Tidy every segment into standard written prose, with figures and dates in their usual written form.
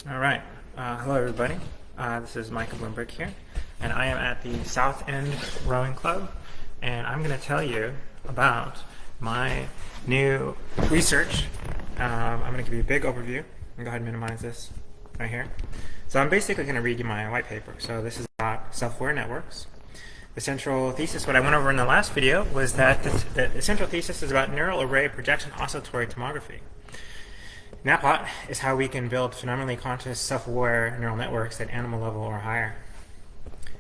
All right. Hello, everybody. This is Michael Bloomberg here, and I am at the South End Rowing Club, and I'm going to tell you about my new research. I'm going to give you a big overview. I'm going to go ahead and minimize this right here. So I'm basically going to read you my white paper. So this is about self-aware networks. The central thesis, what I went over in the last video, was that the central thesis is about neural array projection oscillatory tomography. NAPOT is how we can build phenomenally conscious, self-aware neural networks at animal level or higher.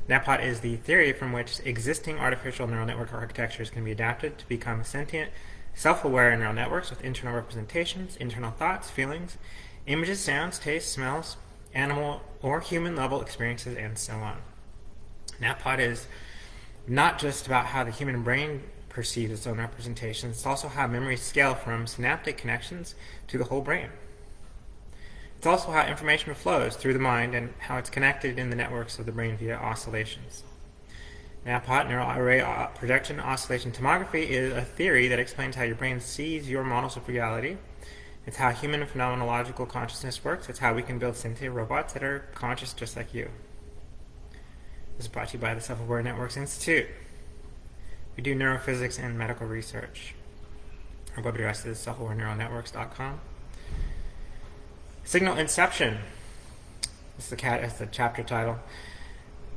NAPOT is the theory from which existing artificial neural network architectures can be adapted to become sentient, self-aware neural networks with internal representations, internal thoughts, feelings, images, sounds, tastes, smells, animal or human level experiences, and so on. NAPOT is not just about how the human brain perceives its own representations, it's also how memories scale from synaptic connections to the whole brain. It's also how information flows through the mind and how it's connected in the networks of the brain via oscillations. NAPOT, neural array projection oscillation tomography, is a theory that explains how your brain sees your models of reality. It's how human phenomenological consciousness works. It's how we can build sentient robots that are conscious just like you. This is brought to you by the Self-Aware Networks Institute. We do neurophysics and medical research. Our web address is selfawareneuronetworks.com. Signal inception. That's the chapter title.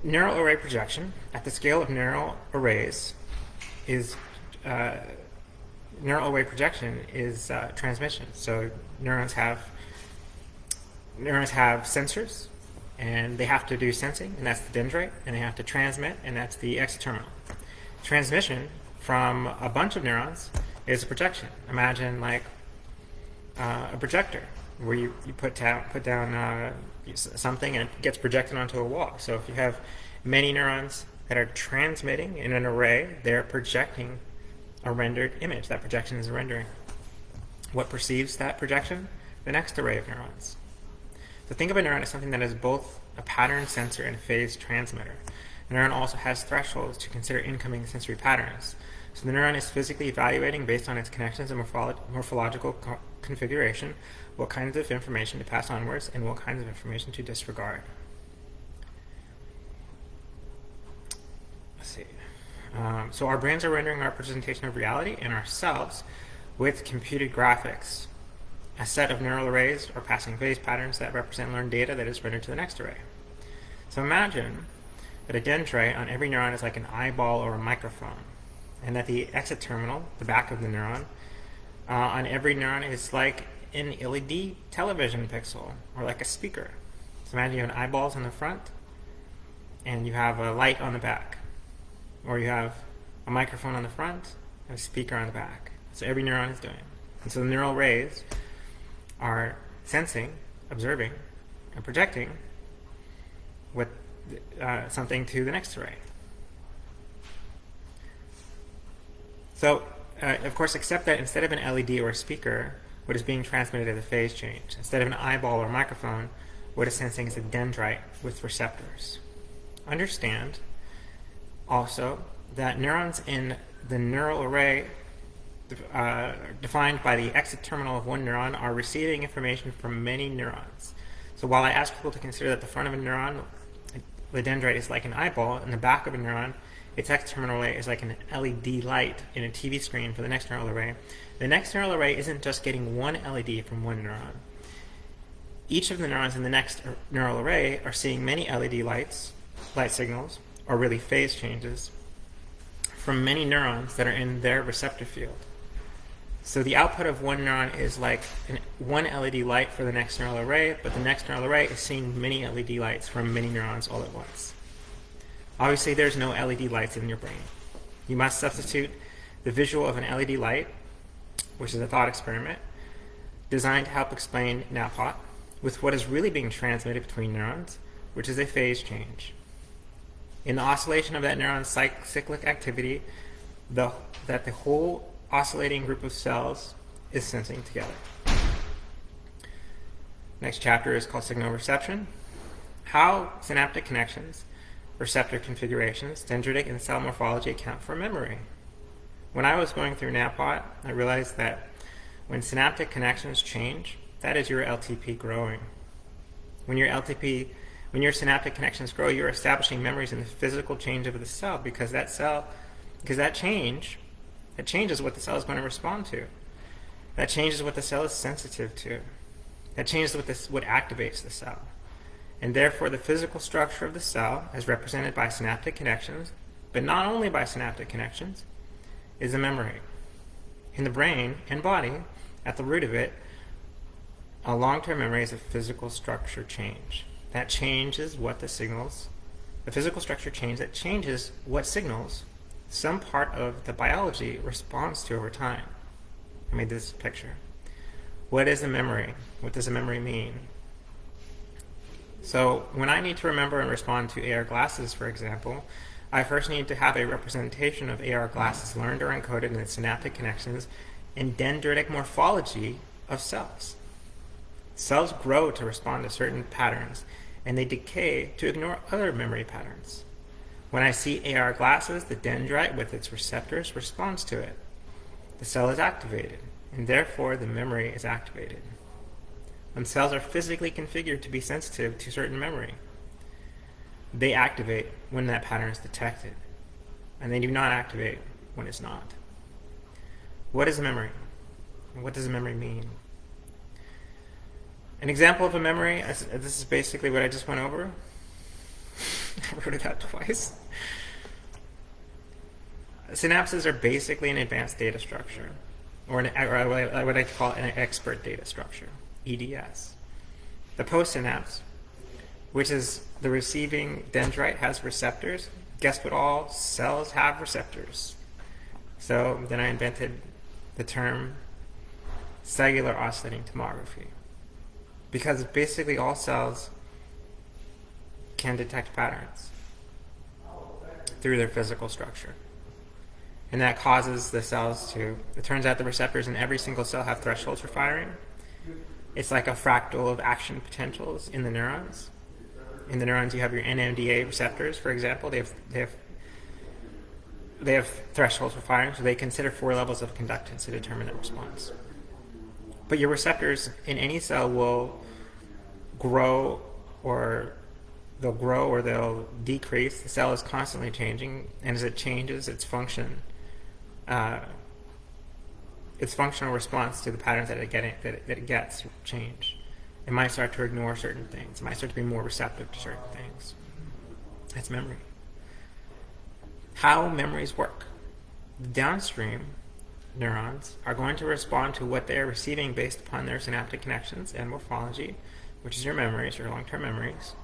Neural array projection at the scale of neural arrays is neural array projection is transmission. So neurons have sensors, and they have to do sensing, and that's the dendrite, and they have to transmit, and that's the exoterminal. Transmission from a bunch of neurons is a projection. Imagine like a projector where you put down something and it gets projected onto a wall. So if you have many neurons that are transmitting in an array, they're projecting a rendered image. That projection is a rendering. What perceives that projection? The next array of neurons. So think of a neuron as something that is both a pattern sensor and a phase transmitter. The neuron also has thresholds to consider incoming sensory patterns. So the neuron is physically evaluating, based on its connections and morphological configuration, what kinds of information to pass onwards and what kinds of information to disregard. Let's see. So our brains are rendering our representation of reality and ourselves with computed graphics. A set of neural arrays are passing phase patterns that represent learned data that is rendered to the next array. So imagine that a dendrite on every neuron is like an eyeball or a microphone, and that the exoterminal, the back of the neuron, on every neuron is like an LED television pixel, or like a speaker. So imagine you have eyeballs on the front, and you have a light on the back, or you have a microphone on the front, and a speaker on the back. So every neuron is doing. And so the neural rays are sensing, observing, and projecting with something to the next array. So, of course, except that instead of an LED or a speaker, what is being transmitted is a phase change. Instead of an eyeball or a microphone, what is sensing is a dendrite with receptors. Understand also that neurons in the neural array defined by the exoterminal of one neuron are receiving information from many neurons. So while I ask people to consider that the front of a neuron, the dendrite, is like an eyeball, and the back of a neuron, its exoterminal array, is like an LED light in a TV screen for the next neural array. The next neural array isn't just getting one LED from one neuron. Each of the neurons in the next neural array are seeing many LED light signals, or really phase changes, from many neurons that are in their receptor field. So the output of one neuron is like one LED light for the next neural array, but the next neural array is seeing many LED lights from many neurons all at once. Obviously, there's no LED lights in your brain. You must substitute the visual of an LED light, which is a thought experiment, designed to help explain NAPOT, with what is really being transmitted between neurons, which is a phase change. In the oscillation of that neuron's cyclic activity, that the whole oscillating group of cells is sensing together. Next chapter is called signal reception. How synaptic connections, receptor configurations, dendritic and cell morphology account for memory. When I was going through NAPOT, I realized that when synaptic connections change, that is your LTP growing. When your synaptic connections grow, you're establishing memories in the physical change of the cell, because that changes what the cell is going to respond to. That changes what the cell is sensitive to. That changes what activates the cell. And therefore, the physical structure of the cell, as represented by synaptic connections, but not only by synaptic connections, is a memory. In the brain and body, at the root of it, a long-term memory is a physical structure change. That changes what the physical structure change that changes what signals some part of the biology responds to over time. I made this picture. What is a memory? What does a memory mean? So when I need to remember and respond to AR glasses, for example, I first need to have a representation of AR glasses learned or encoded in the synaptic connections and dendritic morphology of cells. Cells grow to respond to certain patterns, and they decay to ignore other memory patterns. When I see AR glasses, the dendrite with its receptors responds to it. The cell is activated, and therefore the memory is activated. When cells are physically configured to be sensitive to certain memory, they activate when that pattern is detected, and they do not activate when it's not. What is a memory? And what does a memory mean? An example of a memory, this is basically what I just went over. I wrote it out twice. Synapses are basically an advanced data structure, or what I call an expert data structure, EDS. The postsynapse, which is the receiving dendrite, has receptors. Guess what all cells have receptors? So then I invented the term cellular oscillating tomography, because basically all cells can detect patterns through their physical structure. And that causes the cells it turns out the receptors in every single cell have thresholds for firing. It's like a fractal of action potentials in the neurons. In the neurons, you have your NMDA receptors, for example. They have thresholds for firing, so they consider 4 levels of conductance to determine the response. But your receptors in any cell will grow or they'll decrease. The cell is constantly changing, and as it changes, its functional response to the patterns that it gets change. It might start to ignore certain things. It might start to be more receptive to certain things. That's memory. How memories work. The downstream neurons are going to respond to what they are receiving based upon their synaptic connections and morphology, which is your memories, your long-term memories.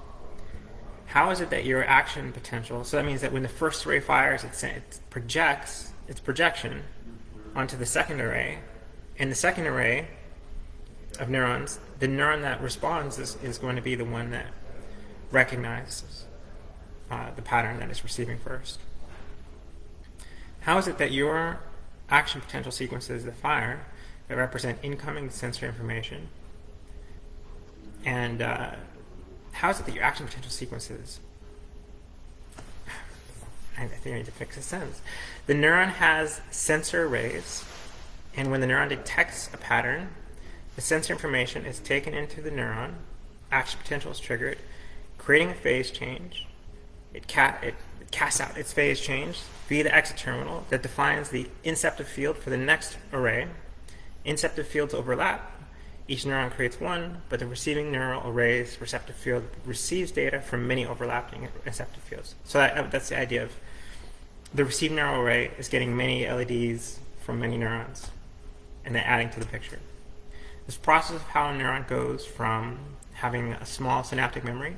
How is it that your action potential, so that means that when the first array fires, it projects its projection onto the second array, and the second array of neurons, the neuron that responds is going to be the one that recognizes the pattern that it's receiving first. How is it that your action potential sequences that fire, that represent incoming sensory information, and how is it that your action potential sequences, I think I need to fix this sentence. The neuron has sensor arrays, and when the neuron detects a pattern, the sensor information is taken into the neuron, action potential is triggered, creating a phase change. It casts out its phase change via the exit terminal that defines the inceptive field for the next array. Inceptive fields overlap. Each neuron creates one, but the receiving neural array's receptive field receives data from many overlapping receptive fields. So that's the idea of the received neural array is getting many LEDs from many neurons and then adding to the picture. This process of how a neuron goes from having a small synaptic memory,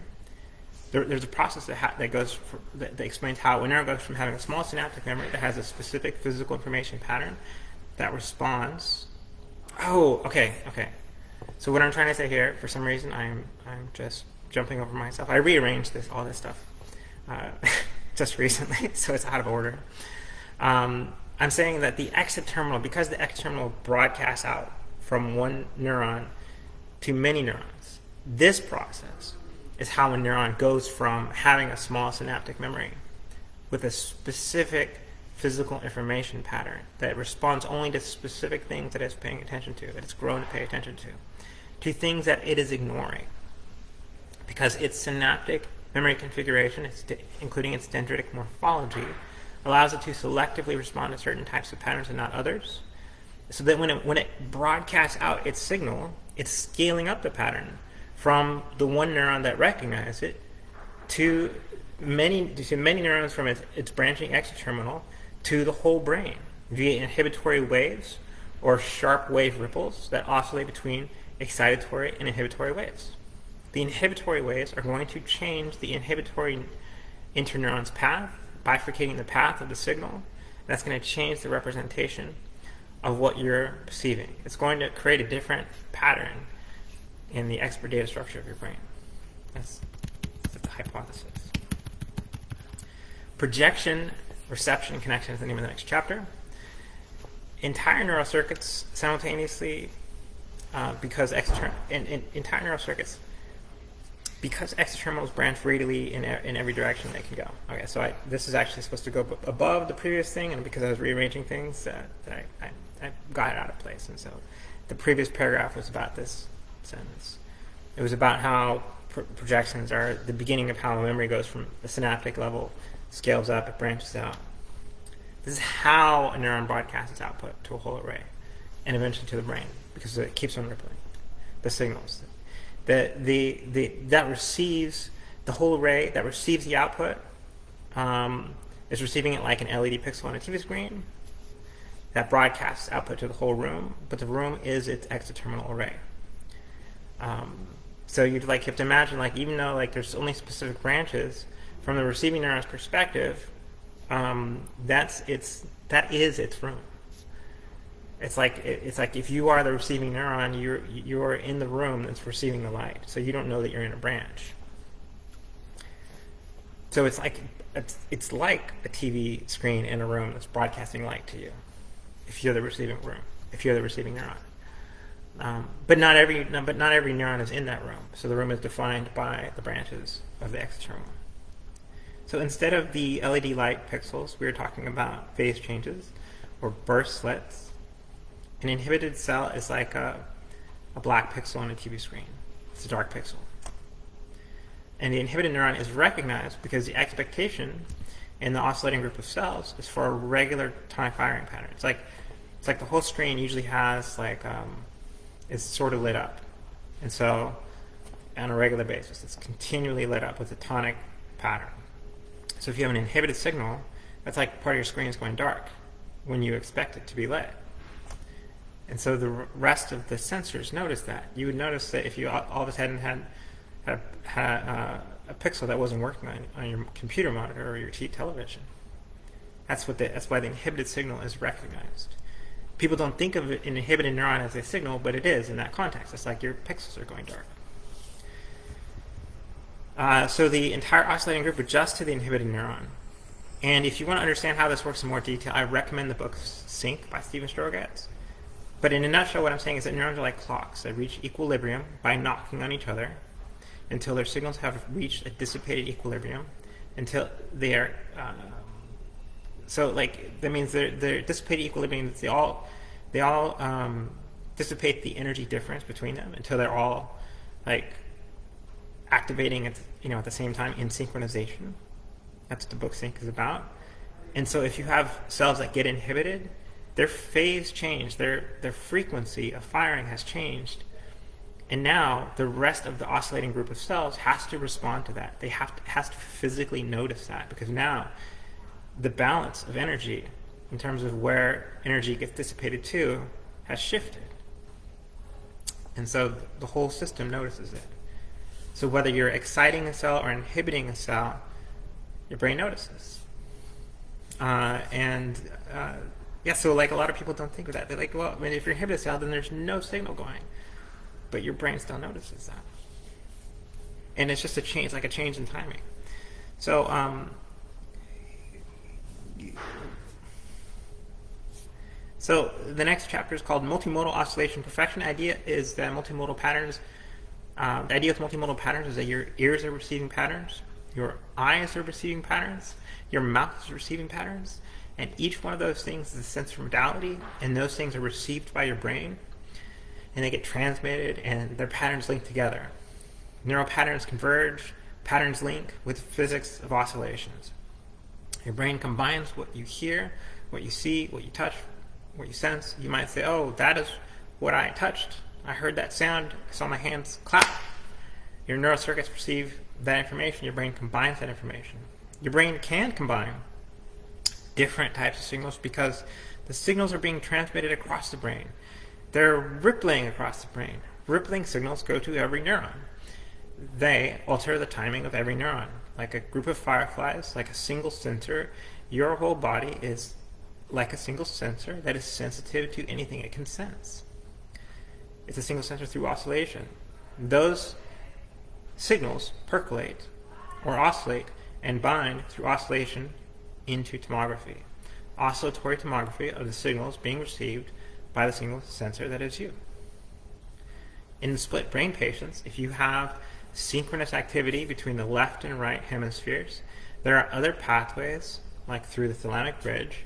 there's a process that explains how a neuron goes from having a small synaptic memory that has a specific physical information pattern that responds. Oh, okay. So what I'm trying to say here, for some reason, I'm just jumping over myself. I rearranged all this stuff just recently, so it's out of order. I'm saying that the exit terminal, because the exit terminal broadcasts out from one neuron to many neurons, this process is how a neuron goes from having a small synaptic memory with a specific physical information pattern that responds only to specific things that it's paying attention to, that it's grown to pay attention to things that it is ignoring. because its synaptic memory configuration, including its dendritic morphology, allows it to selectively respond to certain types of patterns and not others. So that when it broadcasts out its signal, it's scaling up the pattern from the one neuron that recognizes it to many neurons from its branching extraterminal to the whole brain via inhibitory waves or sharp wave ripples that oscillate between excitatory and inhibitory waves. The inhibitory waves are going to change the inhibitory interneuron's path, bifurcating the path of the signal. That's going to change the representation of what you're perceiving. It's going to create a different pattern in the expert data structure of your brain. That's the hypothesis. Projection, reception, and connection is the name of the next chapter. Entire neural circuits simultaneously, because extraterminals branch radially in every direction they can go. Okay, so this is actually supposed to go above the previous thing, and because I was rearranging things, I got it out of place. And so the previous paragraph was about this sentence. It was about how projections are the beginning of how memory goes from the synaptic level, scales up, it branches out. This is how a neuron broadcasts its output to a whole array, and eventually to the brain, because it keeps on rippling the signals. That receives the whole array, that receives the output, is receiving it like an LED pixel on a TV screen. That broadcasts output to the whole room, but the room is its extraterminal array. So you have to imagine, even though there's only specific branches, from the receiving neuron's perspective, that is its room. It's like if you are the receiving neuron, you're in the room that's receiving the light, so you don't know that you're in a branch. So it's like a TV screen in a room that's broadcasting light to you, if you're the receiving neuron. But not every neuron is in that room. So the room is defined by the branches of the extraterminal. So instead of the LED light pixels, we are talking about phase changes or burst slits. An inhibited cell is like a black pixel on a TV screen. It's a dark pixel. And the inhibited neuron is recognized because the expectation in the oscillating group of cells is for a regular tonic firing pattern. It's like the whole screen usually has is sort of lit up. And so on a regular basis, it's continually lit up with a tonic pattern. So if you have an inhibited signal, that's like part of your screen is going dark when you expect it to be lit. And so the rest of the sensors notice that. You would notice that if you all of a sudden had a pixel that wasn't working on your computer monitor or your television. That's why the inhibited signal is recognized. People don't think of an inhibited neuron as a signal, but it is in that context. It's like your pixels are going dark. So the entire oscillating group adjusts to the inhibited neuron. And if you want to understand how this works in more detail, I recommend the book Sync by Stephen Strogatz. But in a nutshell, what I'm saying is that neurons are like clocks that reach equilibrium by knocking on each other until their signals have reached a dissipated equilibrium, until they are that means they're dissipated equilibrium. They all dissipate the energy difference between them until they're all activating at the same time in synchronization. That's what the book Sync is about. And so if you have cells that get inhibited, their phase changed, their frequency of firing has changed, and now the rest of the oscillating group of cells has to respond to that. Has to physically notice that, because now the balance of energy in terms of where energy gets dissipated to has shifted. And so the whole system notices it. So whether you're exciting a cell or inhibiting a cell, your brain notices. So a lot of people don't think of that. They're like, well, if you're inhibited a cell, then there's no signal going. But your brain still notices that. And it's just a change, like a change in timing. So, so the next chapter is called Multimodal Oscillation Perfection. The idea is that multimodal patterns, the idea with multimodal patterns is that your ears are receiving patterns, your eyes are receiving patterns, your mouth is receiving patterns, and each one of those things is a sensor modality, and those things are received by your brain, and they get transmitted, and their patterns link together. Neural patterns converge, patterns link with physics of oscillations. Your brain combines what you hear, what you see, what you touch, what you sense. You might say, oh, that is what I touched. I heard that sound. I saw my hands clap. Your neural circuits perceive that information. Your brain combines that information. Your brain can combine different types of signals because the signals are being transmitted across the brain. They're rippling across the brain. Rippling signals go to every neuron. They alter the timing of every neuron. Like a group of fireflies, like a single sensor, your whole body is like a single sensor that is sensitive to anything it can sense. It's a single sensor through oscillation. Those signals percolate or oscillate and bind through oscillation into tomography. Oscillatory tomography of the signals being received by the single sensor that is you. In split brain patients, if you have synchronous activity between the left and right hemispheres, there are other pathways, like through the thalamic bridge,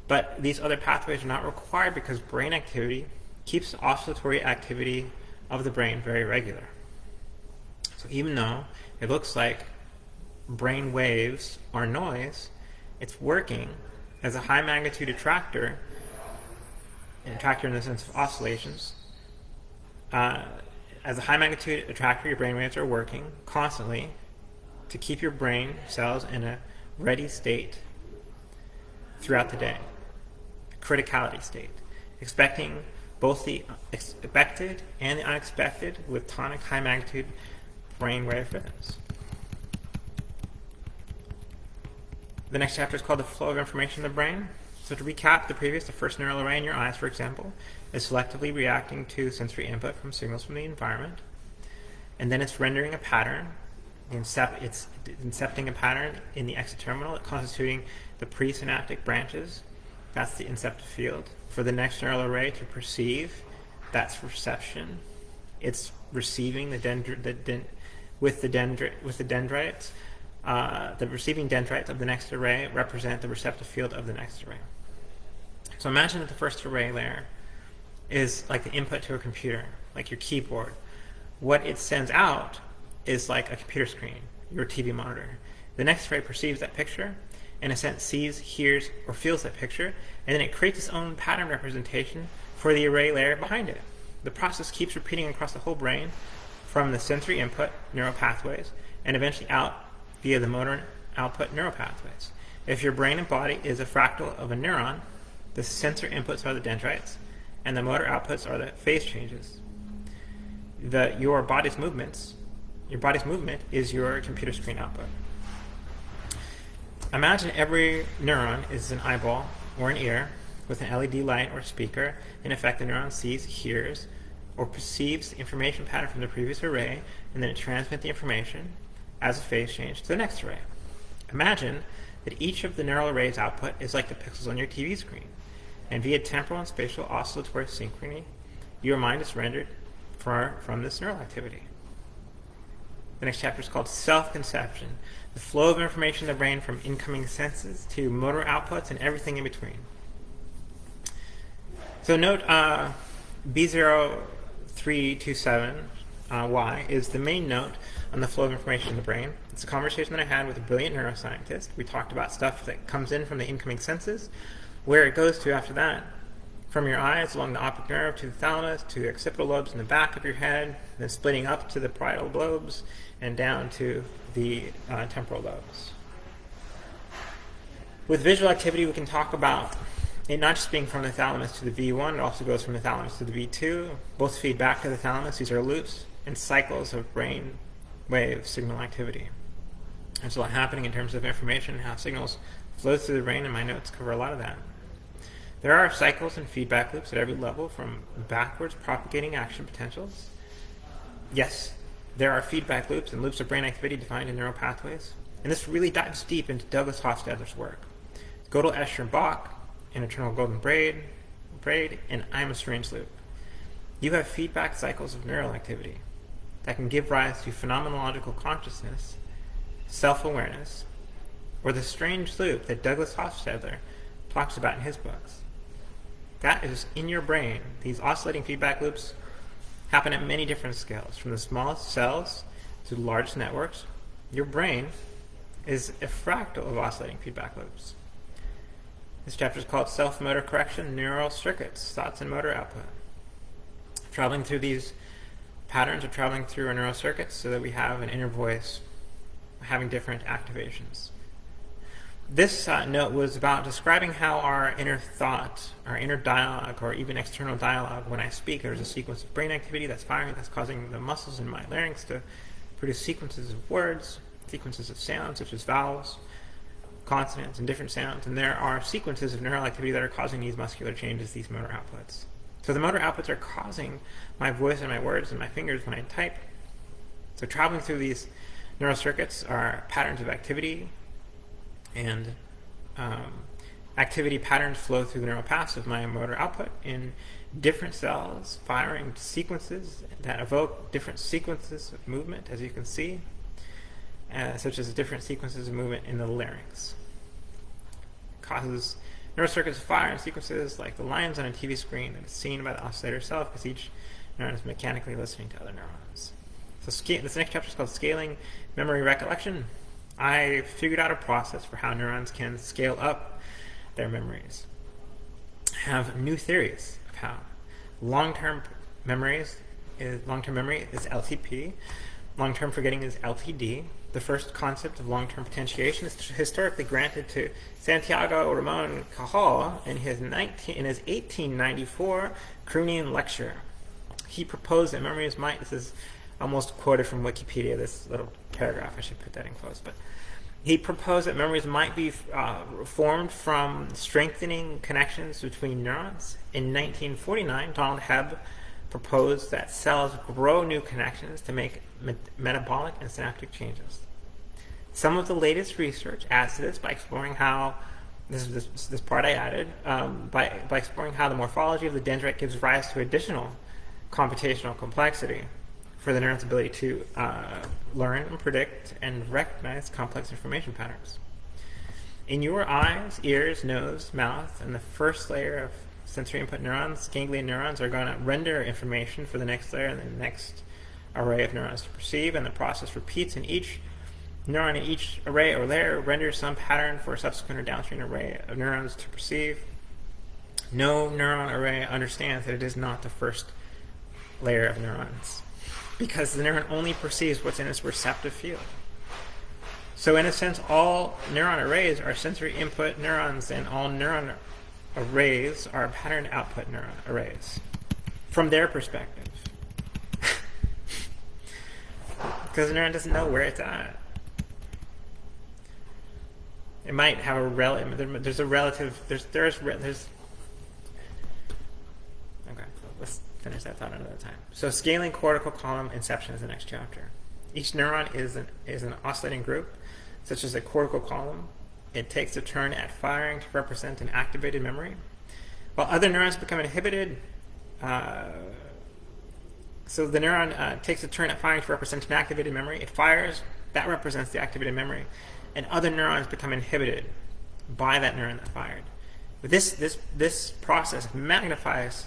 but these other pathways are not required because brain activity keeps the oscillatory activity of the brain very regular. So even though it looks like brain waves are noise, it's working as a high magnitude attractor, an attractor in the sense of oscillations. As a high magnitude attractor, your brain waves are working constantly to keep your brain cells in a ready state throughout the day, a criticality state, expecting both the expected and the unexpected with tonic high magnitude brain wave rhythms. The next chapter is called the flow of information in the brain. So to recap the previous, the first neural array in your eyes, for example, is selectively reacting to sensory input from signals from the environment. And then it's rendering a pattern. It's incepting a pattern in the exoterminal, constituting the presynaptic branches. That's the inceptive field. For the next neural array to perceive, that's reception. It's receiving the dendrites. The receiving dendrites of the next array represent the receptive field of the next array. So imagine that the first array layer is like the input to a computer, like your keyboard. What it sends out is like a computer screen, your TV monitor. The next array perceives that picture, in a sense sees, hears, or feels that picture, and then it creates its own pattern representation for the array layer behind it. The process keeps repeating across the whole brain from the sensory input, neural pathways, and eventually out via the motor output neural pathways. If your brain and body is a fractal of a neuron, the sensor inputs are the dendrites, and the motor outputs are the phase changes. Your body's movement is your computer screen output. Imagine every neuron is an eyeball or an ear with an LED light or speaker. In effect, the neuron sees, hears, or perceives the information pattern from the previous array, and then it transmits the information as a phase change to the next array. Imagine that each of the neural array's output is like the pixels on your TV screen, and via temporal and spatial oscillatory synchrony, your mind is rendered from this neural activity. The next chapter is called self-conception, the flow of information in the brain from incoming senses to motor outputs and everything in between. So note B0327Y is the main note on the flow of information in the brain. It's a conversation that I had with a brilliant neuroscientist. We talked about stuff that comes in from the incoming senses, where it goes to after that, from your eyes along the optic nerve to the thalamus to the occipital lobes in the back of your head, then splitting up to the parietal lobes and down to the temporal lobes. With visual activity, we can talk about it not just being from the thalamus to the V1, it also goes from the thalamus to the V2. Both feed back to the thalamus. These are loops and cycles of brain wave signal activity. There's a lot happening in terms of information and how signals flow through the brain, and my notes cover a lot of that. There are cycles and feedback loops at every level, from backwards propagating action potentials. Yes, there are feedback loops and loops of brain activity defined in neural pathways, and this really dives deep into Douglas Hofstadter's work. Gödel, Escher, and Bach, an eternal golden braid, and I'm a strange loop. You have feedback cycles of neural activity that can give rise to phenomenological consciousness, self-awareness, or the strange loop that Douglas Hofstadter talks about in his books. That is in your brain. These oscillating feedback loops happen at many different scales, from the smallest cells to the largest networks. Your brain is a fractal of oscillating feedback loops. This chapter is called Self-Motor Correction, Neural Circuits, Thoughts and Motor Output. Traveling through these patterns or traveling through our neural circuits so that we have an inner voice having different activations. This note was about describing how our inner thought, our inner dialogue, or even external dialogue, when I speak, there's a sequence of brain activity that's firing, that's causing the muscles in my larynx to produce sequences of words, sequences of sounds, such as vowels, consonants, and different sounds. And there are sequences of neural activity that are causing these muscular changes, these motor outputs. So the motor outputs are causing my voice and my words and my fingers when I type. So traveling through these neural circuits are patterns of activity, and activity patterns flow through the neural paths of my motor output in different cells, firing sequences that evoke different sequences of movement, as you can see, such as different sequences of movement in the larynx. Causes neural circuits to fire in sequences like the lines on a TV screen that is seen by the oscillator itself, because each neuron is mechanically listening to other neurons. So this next chapter is called Scaling Memory Recollection. I figured out a process for how neurons can scale up their memories. Have new theories of how. Long-term memory is LTP. Long-term forgetting is LTD. The first concept of long-term potentiation is historically granted to Santiago Ramon Cajal in his 1894 Croonian lecture. He proposed that memories might, this is almost quoted from Wikipedia, this little paragraph, I should put that in quotes, but he proposed that memories might be formed from strengthening connections between neurons. In 1949, Donald Hebb proposed that cells grow new connections to make metabolic and synaptic changes. Some of the latest research adds to this by exploring how, this part I added, by exploring how the morphology of the dendrite gives rise to additional computational complexity for the neuron's ability to learn and predict and recognize complex information patterns. In your eyes, ears, nose, mouth, and the first layer of sensory input neurons, ganglion neurons, are going to render information for the next layer and the next array of neurons to perceive, and the process repeats, and each neuron in each array or layer renders some pattern for a subsequent or downstream array of neurons to perceive. No neuron array understands that it is not the first layer of neurons, because the neuron only perceives what's in its receptive field. So in a sense, all neuron arrays are sensory input neurons, and all neuron arrays are pattern output neuron arrays from their perspective. Because the neuron doesn't know where it's at. It might have a relative, there's okay, let's finish that thought another time. So scaling cortical column inception is the next chapter. Each neuron is an oscillating group, such as a cortical column. It takes a turn at firing to represent an activated memory. While other neurons become inhibited, so the neuron takes a turn at firing to represent an activated memory. It fires, that represents the activated memory, and other neurons become inhibited by that neuron that fired. But this process magnifies.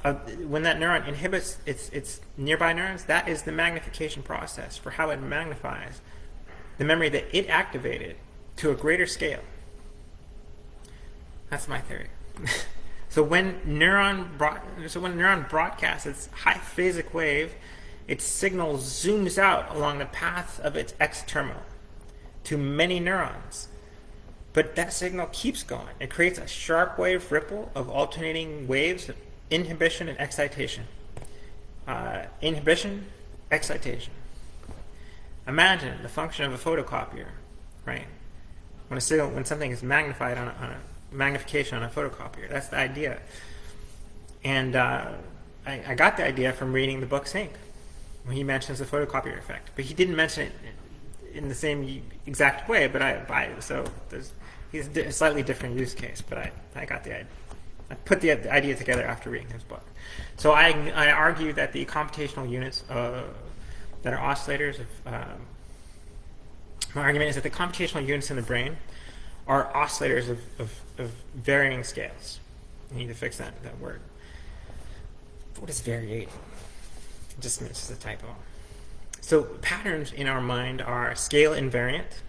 When that neuron inhibits its nearby neurons, that is the magnification process for how it magnifies the memory that it activated to a greater scale. That's my theory. So when neuron broadcasts its high phasic wave, its signal zooms out along the path of its X terminal to many neurons. But that signal keeps going. It creates a sharp wave ripple of alternating waves of inhibition and excitation. Inhibition, excitation. Imagine the function of a photocopier, right? When something is magnified on a magnification on a photocopier, that's the idea. And I got the idea from reading the book Sync, when he mentions the photocopier effect. But he didn't mention it in the same exact way. But he's a slightly different use case. But I got the idea. I put the idea together after reading his book. So I argue that the computational units that are oscillators my argument is that the computational units in the brain are oscillators of varying scales. You need to fix that word. What is variating? Just it's just a typo. So patterns in our mind are scale invariant,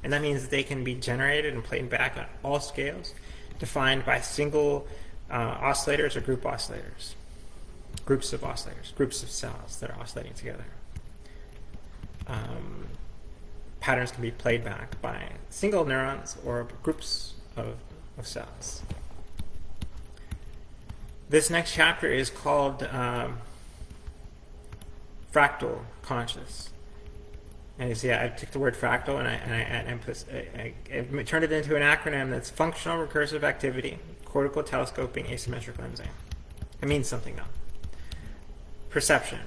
and that means that they can be generated and played back on all scales, defined by single oscillators or group oscillators, groups of oscillators, groups of cells that are oscillating together. Patterns can be played back by single neurons or groups of cells. This next chapter is called fractal conscious. And you see, I took the word fractal and I turned it into an acronym that's functional recursive activity, cortical telescoping, asymmetric lensing. It means something though. Perception.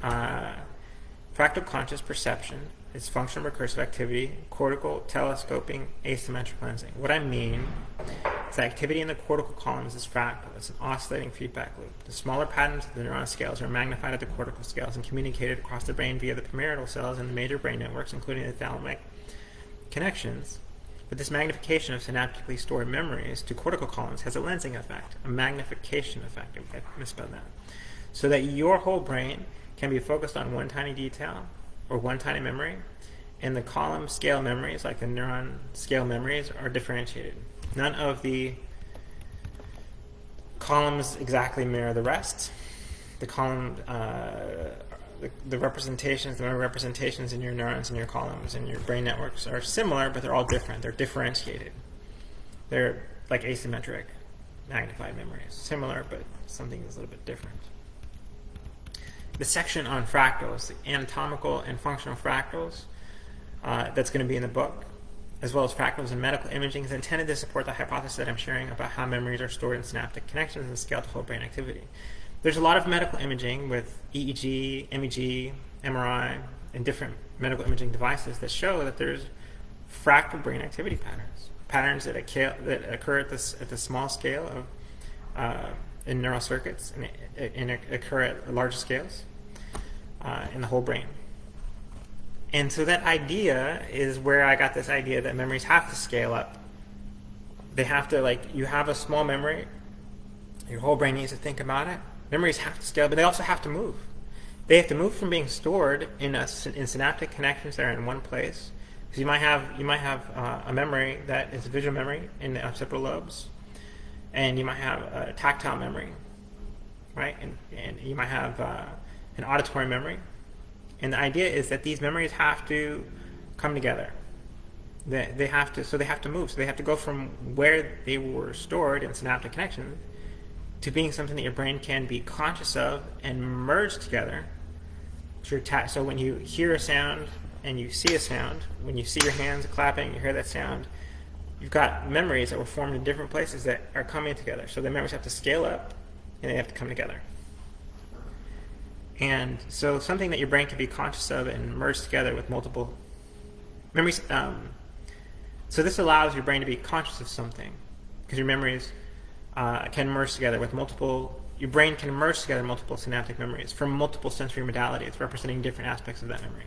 Fractal conscious perception is functional recursive activity, cortical telescoping, asymmetric lensing. What I mean is that activity in the cortical columns is fractal. It's an oscillating feedback loop. The smaller patterns of the neuron scales are magnified at the cortical scales and communicated across the brain via the pyramidal cells and the major brain networks, including the thalamic connections. But this magnification of synaptically stored memories to cortical columns has a lensing effect, a magnification effect. I misspelled that. So that your whole brain can be focused on one tiny detail or one tiny memory, and the column scale memories, like the neuron scale memories, are differentiated. None of the columns exactly mirror the rest. The column, the representations, the memory representations in your neurons and your columns and your brain networks are similar, but they're all different. They're differentiated. They're like asymmetric magnified memories. Similar, but something is a little bit different. The section on fractals, the anatomical and functional fractals, that's going to be in the book, as well as fractals in medical imaging, is intended to support the hypothesis that I'm sharing about how memories are stored in synaptic connections and scale to whole brain activity. There's a lot of medical imaging with EEG, MEG, MRI, and different medical imaging devices that show that there's fractal brain activity patterns that occur at the small scale of in neural circuits and occur at larger scales in the whole brain. And so that idea is where I got this idea that memories have to scale up. They have to, you have a small memory, your whole brain needs to think about it. Memories have to scale, but they also have to move. They have to move from being stored in synaptic connections that are in one place. Because you might have a memory that is a visual memory in the occipital lobes, and you might have a tactile memory, right? And you might have an auditory memory. And the idea is that these memories have to come together. They have to move. So they have to go from where they were stored in synaptic connections to being something that your brain can be conscious of and merge together. So when you hear a sound and you see a sound, when you see your hands clapping, you hear that sound, you've got memories that were formed in different places that are coming together. So the memories have to scale up and they have to come together. And so something that your brain can be conscious of and merge together with multiple memories. So this allows your brain to be conscious of something because your memories can merge together with your brain can merge together multiple synaptic memories from multiple sensory modalities representing different aspects of that memory.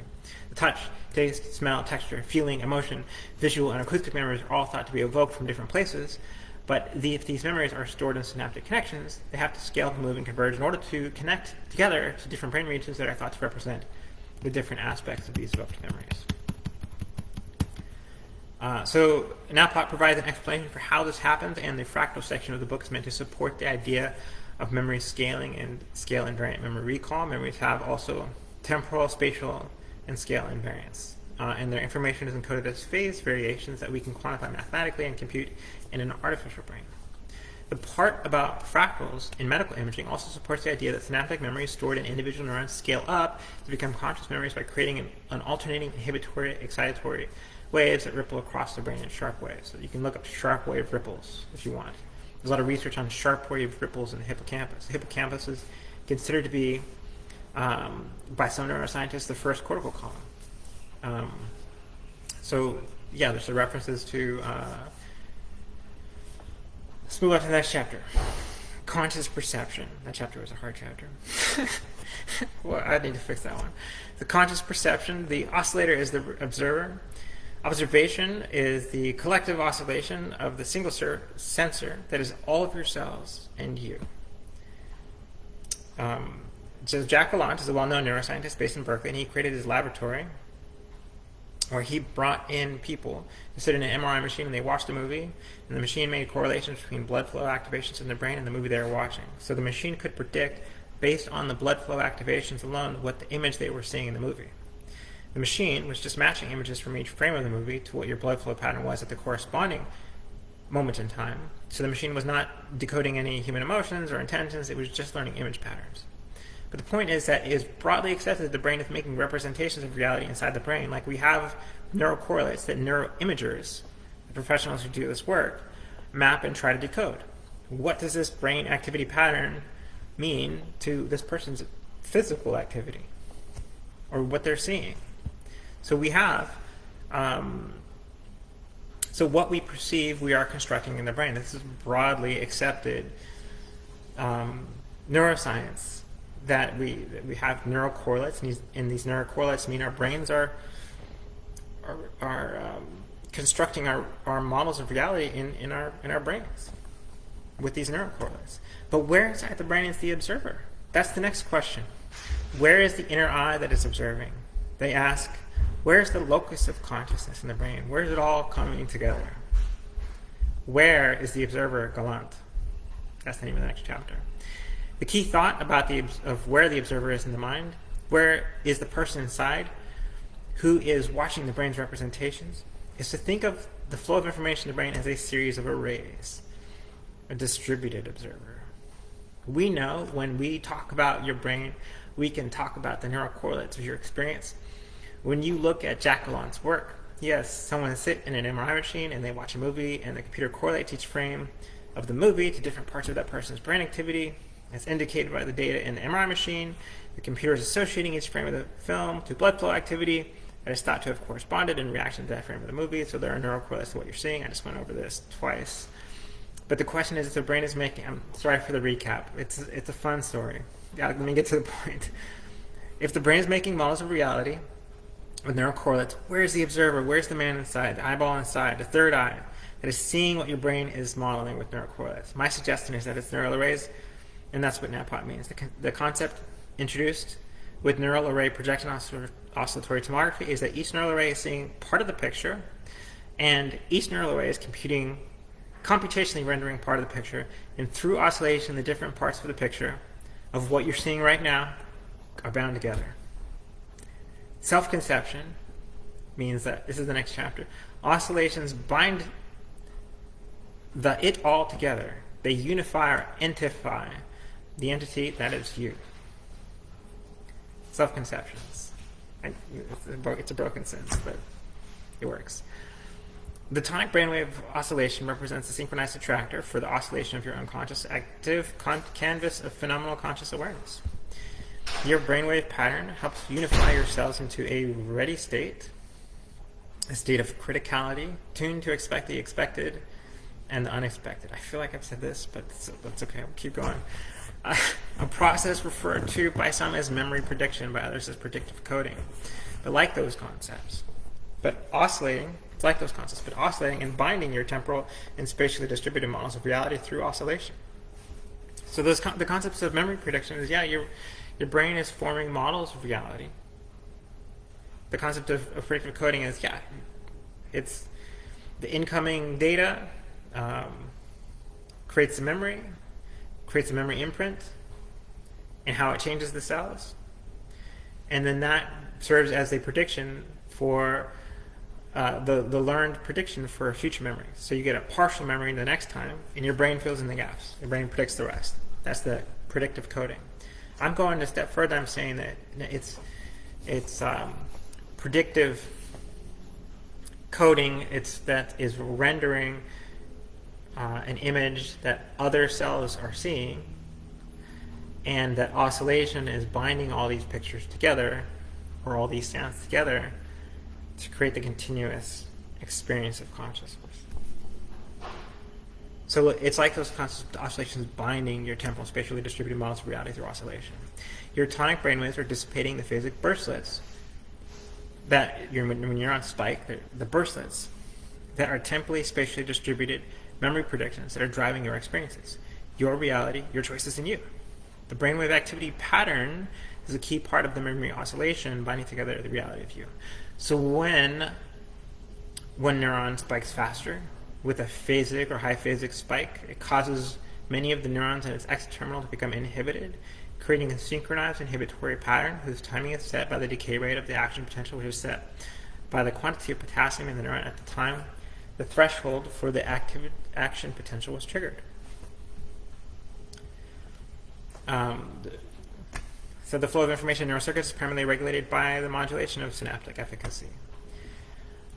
The touch, taste, smell, texture, feeling, emotion, visual, and acoustic memories are all thought to be evoked from different places. But if these memories are stored in synaptic connections, they have to scale, to move, and converge in order to connect together to different brain regions that are thought to represent the different aspects of these evoked memories. So NAPOT provides an explanation for how this happens, and the fractal section of the book is meant to support the idea of memory scaling and scale invariant memory recall. Memories have also temporal, spatial, and scale invariance. And their information is encoded as phase variations that we can quantify mathematically and compute in an artificial brain. The part about fractals in medical imaging also supports the idea that synaptic memories stored in individual neurons scale up to become conscious memories by creating an alternating inhibitory, excitatory waves that ripple across the brain in sharp waves. So you can look up sharp wave ripples if you want. There's a lot of research on sharp wave ripples in the hippocampus. The hippocampus is considered to be, by some neuroscientists, the first cortical column. There's the references to. Let's move on to the next chapter. Conscious perception. That chapter was a hard chapter. Well, I need to fix that one. The conscious perception. The oscillator is the observer. Observation is the collective oscillation of the single sensor that is all of your cells and you. So Jack Gallant is a well-known neuroscientist based in Berkeley, and he created his laboratory where he brought in people to sit in an MRI machine and they watched a movie, and the machine made correlations between blood flow activations in the brain and the movie they were watching. So the machine could predict, based on the blood flow activations alone, what the image they were seeing in the movie. The machine was just matching images from each frame of the movie to what your blood flow pattern was at the corresponding moment in time. So the machine was not decoding any human emotions or intentions, it was just learning image patterns. But the point is that it is broadly accepted that the brain is making representations of reality inside the brain. Like we have neurocorrelates that neuroimagers, the professionals who do this work, map and try to decode. What does this brain activity pattern mean to this person's physical activity or what they're seeing? So we have, so what we perceive, we are constructing in the brain. This is broadly accepted neuroscience, that we have neurocorrelates, and these neurocorrelates mean our brains are constructing our models of reality in our brains with these neurocorrelates. But where inside the brain is the observer? That's the next question. Where is the inner eye that is observing? They ask, where's the locus of consciousness in the brain? Where is it all coming together? Where is the observer Gallant? That's the name of the next chapter. The key thought about of where the observer is in the mind, where is the person inside who is watching the brain's representations, is to think of the flow of information in the brain as a series of arrays, a distributed observer. We know when we talk about your brain, we can talk about the neurocorrelates of your experience. When you look at Jack Gallant's work, yes, someone sit in an MRI machine and they watch a movie and the computer correlates each frame of the movie to different parts of that person's brain activity. As indicated by the data in the MRI machine, the computer is associating each frame of the film to blood flow activity that is thought to have corresponded in reaction to that frame of the movie. So there are neurocorrelates to what you're seeing. I just went over this twice. But the question is, if the brain is making, I'm sorry for the recap, it's a fun story. Yeah, let me get to the point. If the brain is making models of reality with neurocorrelates, where's the observer? Where's the man inside, the eyeball inside, the third eye that is seeing what your brain is modeling with neurocorrelates? My suggestion is that it's neural arrays. And that's what NAPOT means. The concept introduced with neural array projection oscillatory tomography is that each neural array is seeing part of the picture, and each neural array is computationally rendering part of the picture, and through oscillation, the different parts of the picture of what you're seeing right now are bound together. Self-conception means that, this is the next chapter, oscillations bind it all together. They unify or entify the entity that is you. Self-conceptions. It's a broken sentence, but it works. The tonic brainwave oscillation represents a synchronized attractor for the oscillation of your unconscious active canvas of phenomenal conscious awareness. Your brainwave pattern helps unify your cells into a ready state, a state of criticality, tuned to expect the expected and the unexpected. I feel like I've said this, but that's okay. We'll keep going. A process referred to by some as memory prediction, by others as predictive coding. But like those concepts, oscillating and binding your temporal and spatially distributed models of reality through oscillation. So the concepts of memory prediction is, your brain is forming models of reality. The concept of predictive coding is, it's the incoming data creates a memory imprint, and how it changes the cells. And then that serves as a prediction for the learned prediction for future memories. So you get a partial memory the next time, and your brain fills in the gaps. Your brain predicts the rest. That's the predictive coding. I'm going a step further. I'm saying that it's predictive coding. That is rendering an image that other cells are seeing, and that oscillation is binding all these pictures together, or all these sounds together, to create the continuous experience of consciousness. So it's like those concepts of oscillations binding your temporal spatially distributed models of reality through oscillation. Your tonic brainwaves are dissipating the phasic burstlets when you're on spike, the burstlets that are temporally spatially distributed memory predictions that are driving your experiences, your reality, your choices in you. The brainwave activity pattern is a key part of the memory oscillation binding together the reality of you. So when one neuron spikes faster with a phasic or high phasic spike, it causes many of the neurons in its X terminal to become inhibited, creating a synchronized inhibitory pattern whose timing is set by the decay rate of the action potential, which is set by the quantity of potassium in the neuron at the time the threshold for the active action potential was triggered. So the flow of information in neural circuits is primarily regulated by the modulation of synaptic efficacy.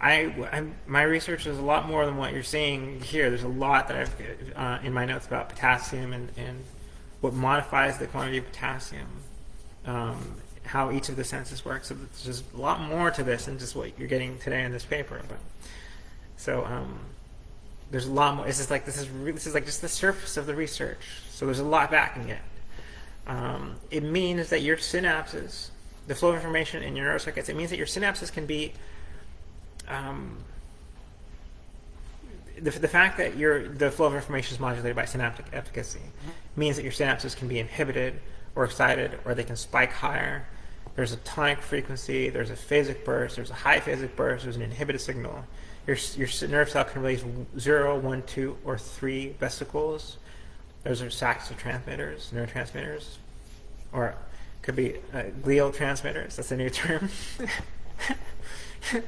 My research is a lot more than what you're seeing here. There's a lot that I've in my notes about potassium and what modifies the quantity of potassium, how each of the senses work. So there's just a lot more to this than just what you're getting today in this paper. But so there's a lot more. This is like just the surface of the research. So there's a lot backing it. It means that your synapses, the flow of information in your neural circuits, it means that your synapses can be the fact that the flow of information is modulated by synaptic efficacy means that your synapses can be inhibited or excited, or they can spike higher. There's a tonic frequency, there's a phasic burst, there's a high phasic burst, there's an inhibited signal. Your nerve cell can release 0, 1, 2, or 3 vesicles. Those are sacs of transmitters, neurotransmitters, or it could be glial transmitters. That's a new term. Your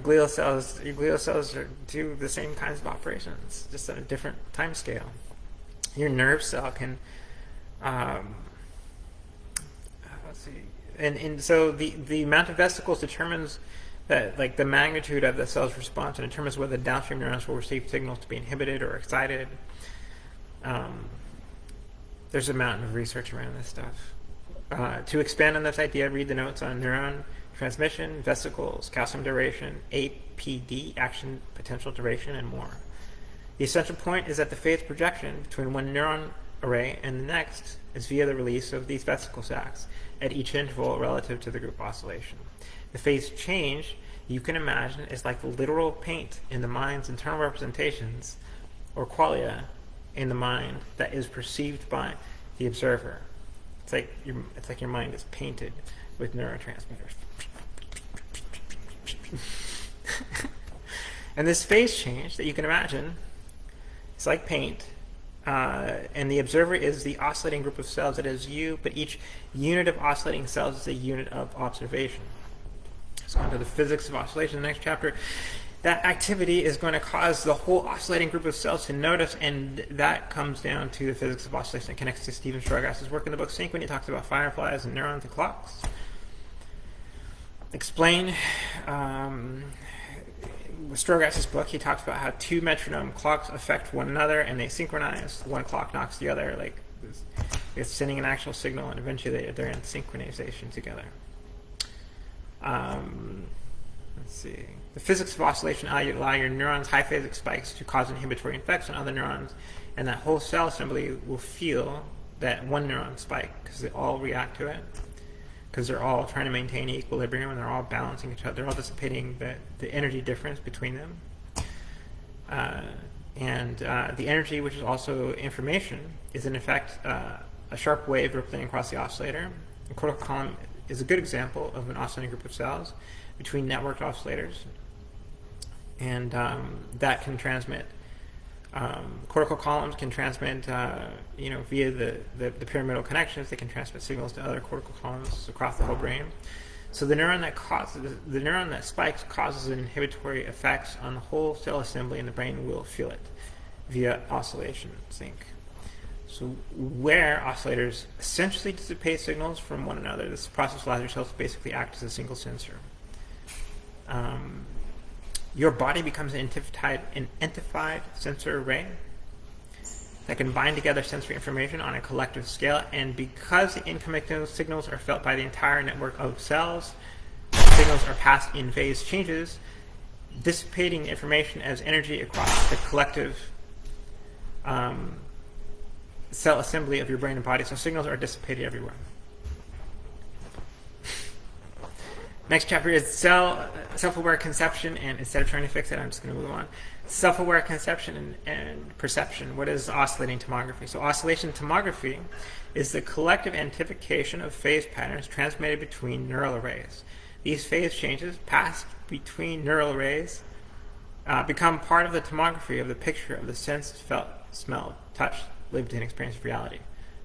glial cells do the same kinds of operations, just at a different time scale. Your nerve cell can, let's see, and so the amount of vesicles determines that, like, the magnitude of the cell's response, and determines whether the downstream neurons will receive signals to be inhibited or excited. There's a mountain of research around this stuff. To expand on this idea, read the notes on neuron transmission, vesicles, calcium duration, APD, action potential duration, and more. The essential point is that the phase projection between one neuron array and the next is via the release of these vesicle sacs at each interval relative to the group oscillation. The phase change, you can imagine, is like the literal paint in the mind's internal representations, or qualia, in the mind that is perceived by the observer. It's like your mind is painted with neurotransmitters. And this phase change that you can imagine is like paint, and the observer is the oscillating group of cells that is you, but each unit of oscillating cells is a unit of observation. So on to the physics of oscillation in the next chapter. That activity is going to cause the whole oscillating group of cells to notice, and that comes down to the physics of oscillation. It connects to Stephen Strogass's work in the book Sync when he talks about fireflies and neurons and clocks. Explain Strogass's book, he talks about how two metronome clocks affect one another and they synchronize. One clock knocks the other, like it's sending an actual signal, and eventually they're in synchronization together. Let's see. The physics of oscillation allow your neurons' high phasic spikes to cause inhibitory effects on other neurons, and that whole cell assembly will feel that one neuron spike because they all react to it, because they're all trying to maintain equilibrium and they're all balancing each other. They're all dissipating the energy difference between them. And the energy, which is also information, is in effect a sharp wave rippling across the oscillator. The cortical column is a good example of an oscillating group of cells between networked oscillators, and that can transmit. Cortical columns can transmit, via the pyramidal connections. They can transmit signals to other cortical columns across the whole brain. So the neuron that spikes causes an inhibitory effects on the whole cell assembly, and the brain will feel it via oscillation sync. So where oscillators essentially dissipate signals from one another, this process allows your cells to basically act as a single sensor. Your body becomes an entified sensor array that can bind together sensory information on a collective scale, and because the incoming signals are felt by the entire network of cells, signals are passed in phase changes, dissipating information as energy across the collective cell assembly of your brain and body. So signals are dissipated everywhere. Next chapter is self-aware conception, and instead of trying to fix it, I'm just going to move on. Self-aware conception and perception. What is oscillating tomography? So oscillation tomography is the collective amplification of phase patterns transmitted between neural arrays. These phase changes passed between neural arrays become part of the tomography of the picture of the sensed, felt, smelled, touched, lived in experience of reality.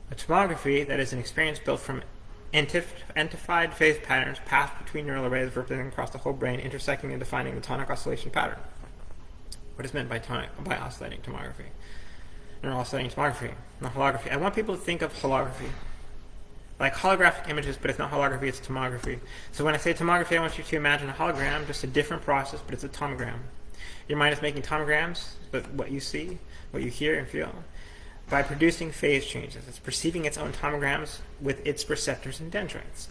A tomography that is an experience built from amplified phase patterns passed between neural arrays representing across the whole brain, intersecting and defining the tonic oscillation pattern. What is meant by oscillating tomography? Neural oscillating tomography, not holography. I want people to think of holography like holographic images, but it's not holography, it's tomography. So when I say tomography, I want you to imagine a hologram, just a different process, but it's a tomogram. Your mind is making tomograms, but what you see, what you hear and feel, by producing phase changes. It's perceiving its own tomograms with its receptors and dendrites,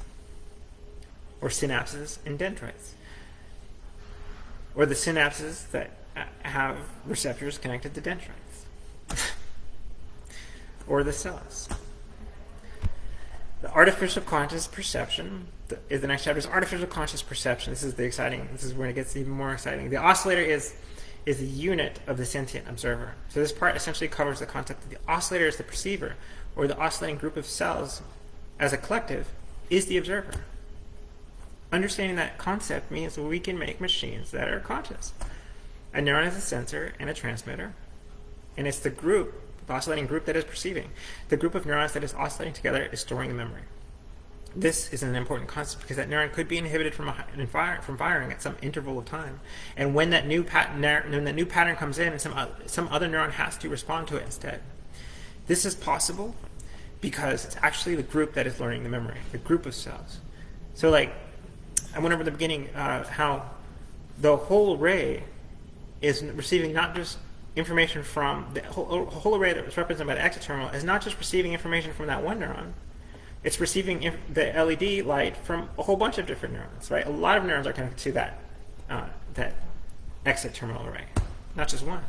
or synapses and dendrites, or the synapses that have receptors connected to dendrites, or the cells. The artificial conscious perception is the next chapter. Is artificial conscious perception. This is when it gets even more exciting. The oscillator is a unit of the sentient observer. So this part essentially covers the concept that the oscillator is the perceiver, or the oscillating group of cells as a collective is the observer. Understanding that concept means that we can make machines that are conscious. A neuron is a sensor and a transmitter, and it's the oscillating group that is perceiving. The group of neurons that is oscillating together is storing the memory. This is an important concept because that neuron could be inhibited from firing at some interval of time, and when that new pattern comes in, and some other neuron has to respond to it instead. This is possible because it's actually the group that is learning the memory, the group of cells. So, like I went over at the beginning, how the whole array is receiving not just information from the whole array that was represented by the exoterminal is not just receiving information from that one neuron. It's receiving the LED light from a whole bunch of different neurons, right? A lot of neurons are connected to that exit terminal array, not just one.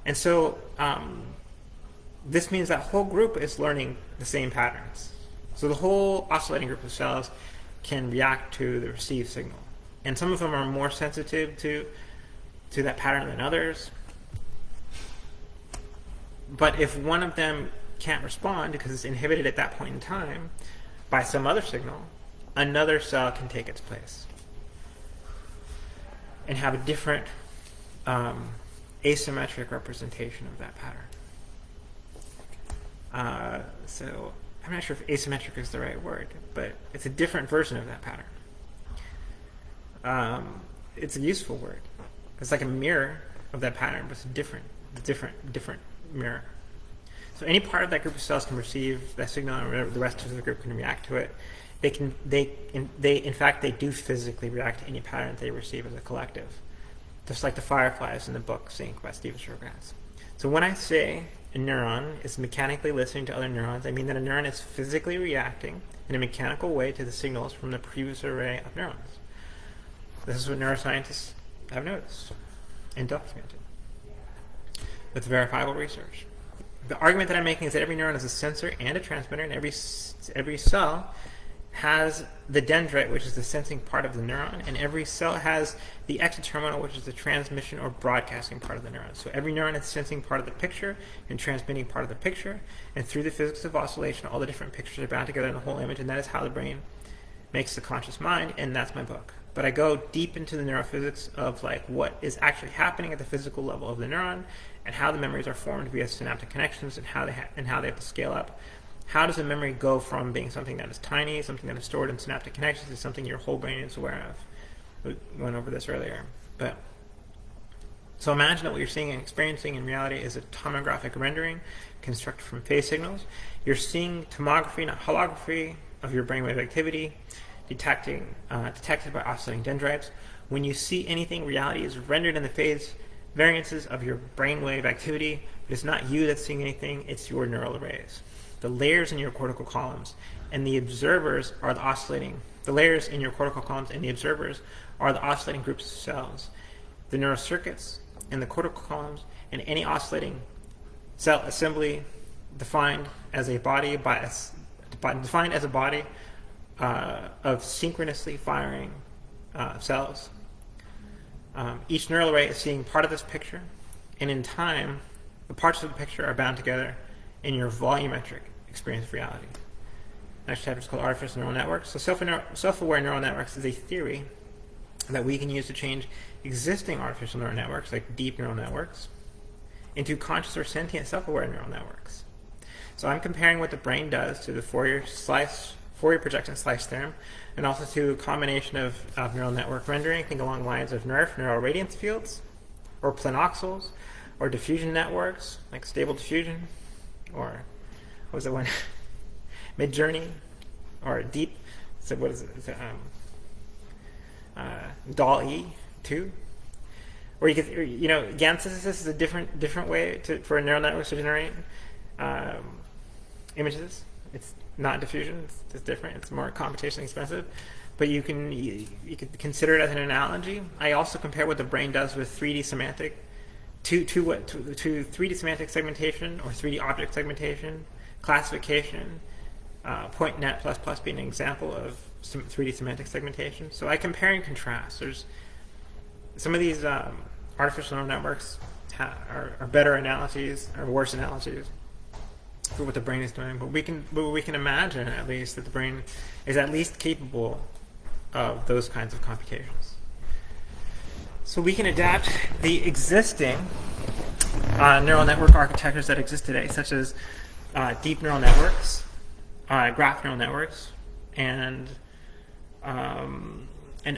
And so this means that whole group is learning the same patterns. So the whole oscillating group of cells can react to the received signal. And some of them are more sensitive to that pattern than others. But if one of them can't respond because it's inhibited at that point in time by some other signal, another cell can take its place and have a different asymmetric representation of that pattern. So I'm not sure if asymmetric is the right word, but it's a different version of that pattern. It's a useful word. It's like a mirror of that pattern, but it's a different mirror. So any part of that group of cells can receive that signal, and the rest of the group can react to it. In fact, they do physically react to any pattern they receive as a collective, just like the fireflies in the book Sync by Steven Strogatz. So when I say a neuron is mechanically listening to other neurons, I mean that a neuron is physically reacting in a mechanical way to the signals from the previous array of neurons. This is what neuroscientists have noticed and documented with verifiable research. The argument that I'm making is that every neuron is a sensor and a transmitter, and every cell has the dendrite, which is the sensing part of the neuron, and every cell has the exoterminal, which is the transmission or broadcasting part of the neuron. So every neuron is sensing part of the picture and transmitting part of the picture, and through the physics of oscillation, all the different pictures are bound together in the whole image, and that is how the brain makes the conscious mind, and that's my book. But I go deep into the neurophysics of like what is actually happening at the physical level of the neuron, and how the memories are formed via synaptic connections, and how they have to scale up. How does a memory go from being something that is tiny, something that is stored in synaptic connections, to something your whole brain is aware of? We went over this earlier. But so imagine that what you're seeing and experiencing in reality is a tomographic rendering constructed from phase signals. You're seeing tomography, not holography, of your brainwave activity, detected by oscillating dendrites. When you see anything, reality is rendered in the phase variances of your brainwave activity, but it's not you that's seeing anything, it's your neural arrays. The layers in your cortical columns and the observers are the layers in your cortical columns and the observers are the oscillating groups of cells. The neural circuits in the cortical columns and any oscillating cell assembly defined as a body of synchronously firing cells. Each neural array is seeing part of this picture, and in time, the parts of the picture are bound together in your volumetric experience of reality. Next chapter is called Artificial Neural Networks. So self-aware neural networks is a theory that we can use to change existing artificial neural networks, like deep neural networks, into conscious or sentient self-aware neural networks. So I'm comparing what the brain does to the Fourier projection slice theorem, and also to a combination of neural network rendering, think along the lines of NERF, neural radiance fields, or planoxels, or diffusion networks, like stable diffusion, or what was the one? Midjourney, or deep, so what is it? DAL-E 2. Or you could, GAN synthesis is a different way for neural networks to generate images. It's not diffusion. It's different. It's more computationally expensive, but you could consider it as an analogy. I also compare what the brain does with 3D semantic to 3D semantic segmentation or 3D object segmentation, classification. Point net plus plus being an example of some 3D semantic segmentation. So I compare and contrast. There's some of these artificial neural networks are better analogies or worse analogies for what the brain is doing, but we can imagine at least that the brain is at least capable of those kinds of computations. So we can adapt the existing neural network architectures that exist today, such as deep neural networks, graph neural networks, and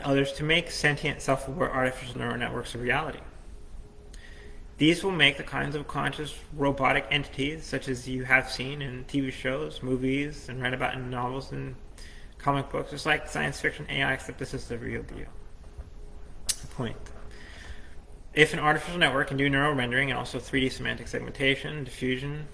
others to make sentient, self-aware artificial neural networks a reality. These will make the kinds of conscious robotic entities, such as you have seen in TV shows, movies, and read about in novels and comic books, just like science fiction AI, except this is the real deal. Point. If an artificial network can do neural rendering and also 3D semantic segmentation, diffusion,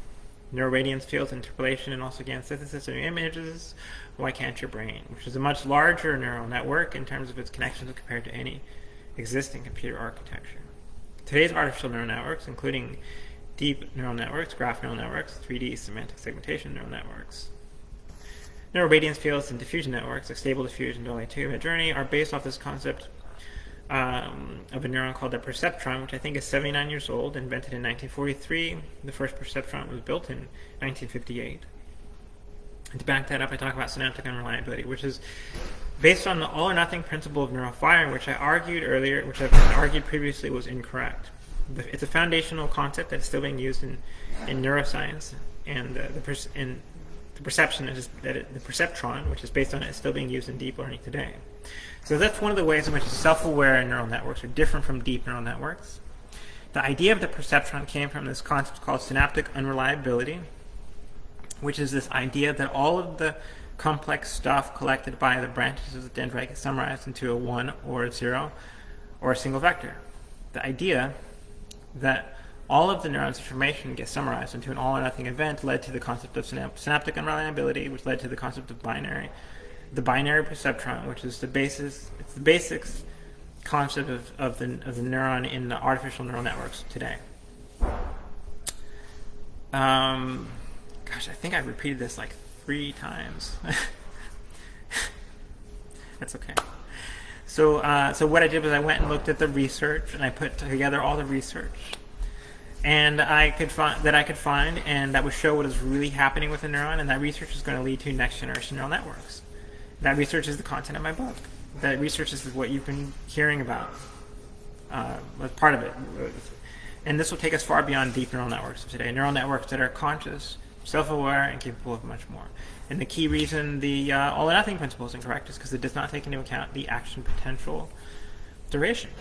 neural radiance fields, interpolation, and also GAN synthesis of images, why can't your brain, which is a much larger neural network in terms of its connections compared to any existing computer architecture? Today's artificial neural networks, including deep neural networks, graph neural networks, 3D semantic segmentation neural networks, neural radiance fields, and diffusion networks, like stable diffusion, DAL-E 2, Midjourney, are based off this concept of a neuron called the perceptron, which I think is 79 years old, invented in 1943. The first perceptron was built in 1958. And to back that up, I talk about synaptic unreliability, which is based on the all-or-nothing principle of neural firing, which I argued earlier, which I've argued previously was incorrect. It's a foundational concept that's still being used in neuroscience, and the perception is that the perceptron, which is based on it, is still being used in deep learning today. So that's one of the ways in which self-aware neural networks are different from deep neural networks. The idea of the perceptron came from this concept called synaptic unreliability, which is this idea that all of the complex stuff collected by the branches of the dendrite gets summarized into a 1 or a 0 or a single vector. The idea that all of the neuron's information gets summarized into an all-or-nothing event led to the concept of synaptic unreliability, which led to the concept of the binary perceptron, which is the basics concept of the neuron in the artificial neural networks today. Gosh, I think I repeated this like 3 times. That's okay. So what I did was I went and looked at the research, and I put together all the research, and I could find, and that would show what is really happening with the neuron, and that research is going to lead to next generation neural networks. That research is the content of my book. That research is what you've been hearing about, as part of it. And this will take us far beyond deep neural networks of today. Neural networks that are conscious, self-aware, and capable of much more. And the key reason the all-or-nothing principle is incorrect is because it does not take into account the action potential duration,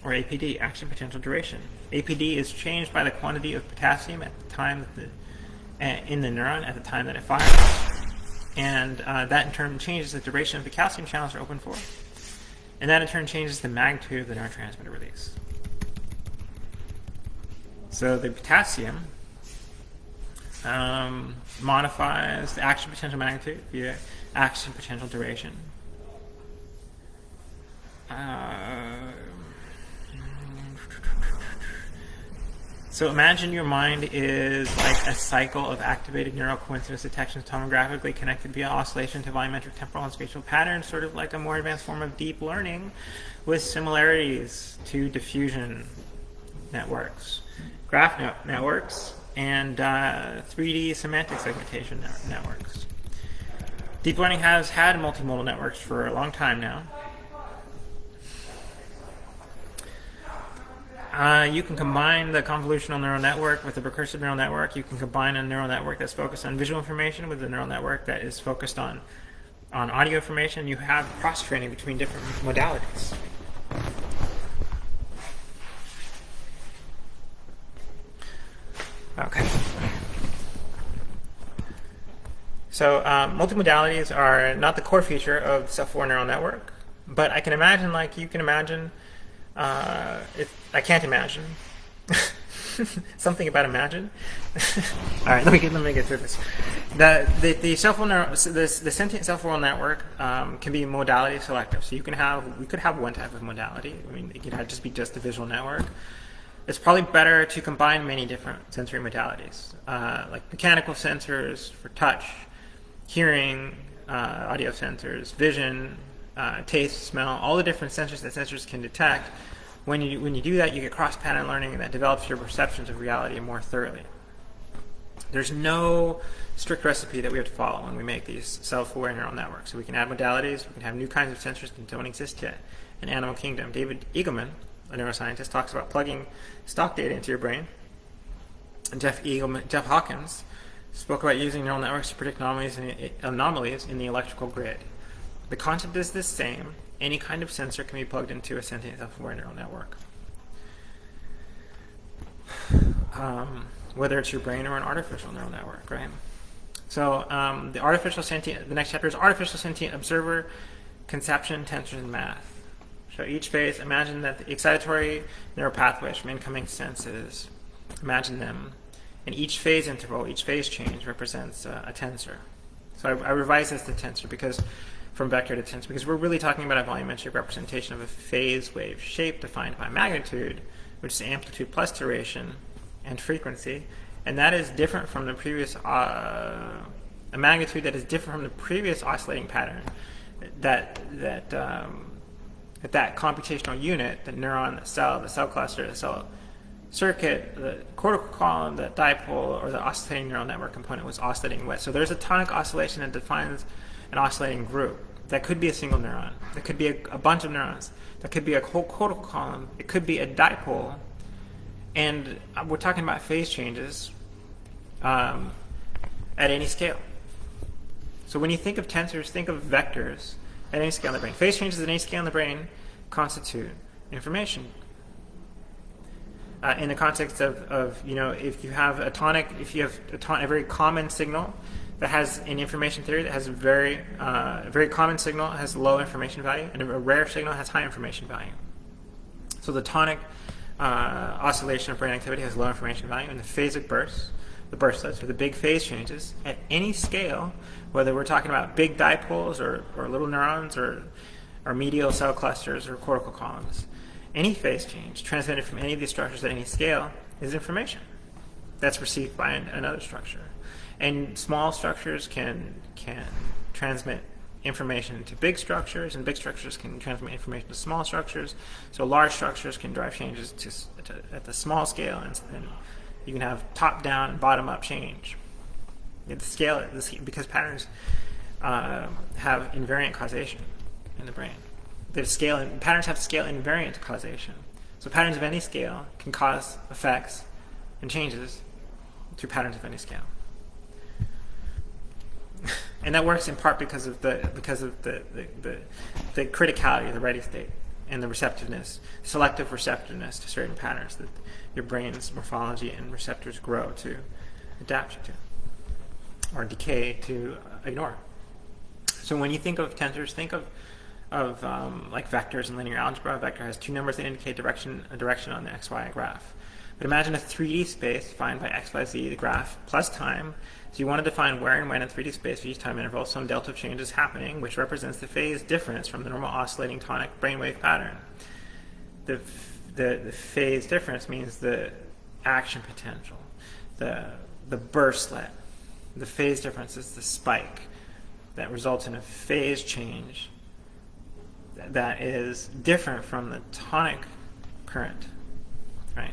or APD, action potential duration. APD is changed by the quantity of potassium at the time that in the neuron at the time that it fires. And that in turn changes the duration of the calcium channels are open for. And that in turn changes the magnitude of the neurotransmitter release. So the potassium modifies the action potential magnitude via action potential duration. So imagine your mind is like a cycle of activated neural coincidence detections tomographically connected via oscillation to volumetric temporal and spatial patterns, sort of like a more advanced form of deep learning with similarities to diffusion networks, graph networks, and 3D semantic segmentation networks. Deep learning has had multimodal networks for a long time now. You can combine the convolutional neural network with the recursive neural network. You can combine a neural network that's focused on visual information with a neural network that is focused on audio information. You have cross-training between different modalities. Okay. So multimodalities are not the core feature of self-aware neural network, but I can imagine, like you can imagine, I can't imagine. Something about imagine. All right, let me get through this. The sentient self-aware network can be modality selective. So we could have one type of modality. I mean, it could just be just a visual network. It's probably better to combine many different sensory modalities, like mechanical sensors for touch, hearing, audio sensors, vision, taste, smell, all the different sensors that sensors can detect. When you do that, you get cross-pattern learning that develops your perceptions of reality more thoroughly. There's no strict recipe that we have to follow when we make these self-aware neural networks. So we can add modalities, we can have new kinds of sensors that don't exist yet in animal kingdom. David Eagleman, a neuroscientist, talks about plugging stock data into your brain. And Jeff Hawkins spoke about using neural networks to predict anomalies in the electrical grid. The concept is the same. Any kind of sensor can be plugged into a sentient self-aware neural network. Whether it's your brain or an artificial neural network, right? So the next chapter is artificial sentient observer, conception, tensors, and math. So each phase, imagine that the excitatory neural pathways from incoming senses, imagine them. And each phase interval, each phase change represents a tensor. So I revise this to tensor from vector to tensor because we're really talking about a volumetric representation of a phase wave shape defined by magnitude, which is amplitude plus duration and frequency. And that is different from the previous, a magnitude that is different from the previous oscillating pattern that computational unit, the neuron, the cell cluster, the cell circuit, the cortical column, the dipole, or the oscillating neural network component was oscillating with. So there's a tonic oscillation that defines an oscillating group. That could be a single neuron. That could be a bunch of neurons. That could be a whole cortical column. It could be a dipole. And we're talking about phase changes at any scale. So when you think of tensors, think of vectors at any scale in the brain. Phase changes at any scale in the brain constitute information. In the context of if you have a very common signal that has, in information theory, that has a very common signal has low information value, and a rare signal has high information value. So the tonic oscillation of brain activity has low information value, and the phasic bursts, the bursts, or the big phase changes at any scale, whether we're talking about big dipoles or little neurons or medial cell clusters or cortical columns. Any phase change transmitted from any of these structures at any scale is information that's received by another structure. And small structures can transmit information to big structures, and big structures can transmit information to small structures. So large structures can drive changes at the small scale, and you can have top-down and bottom-up change. At the scale, because patterns have invariant causation in the brain. Patterns have scale invariant causation. So patterns of any scale can cause effects and changes through patterns of any scale. And that works in part because of the criticality of the ready state and the receptiveness, selective receptiveness to certain patterns that your brain's morphology and receptors grow to adapt to or decay to ignore. So when you think of tensors, think of like vectors in linear algebra. A vector has two numbers that indicate a direction on the xy graph. But imagine a 3D space defined by x, y, z, the graph, plus time. So you want to define where and when in 3D space for each time interval some delta of change is happening, which represents the phase difference from the normal oscillating tonic brainwave pattern. The phase difference means the action potential, the burstlet, the phase difference is the spike that results in a phase change that is different from the tonic current, right?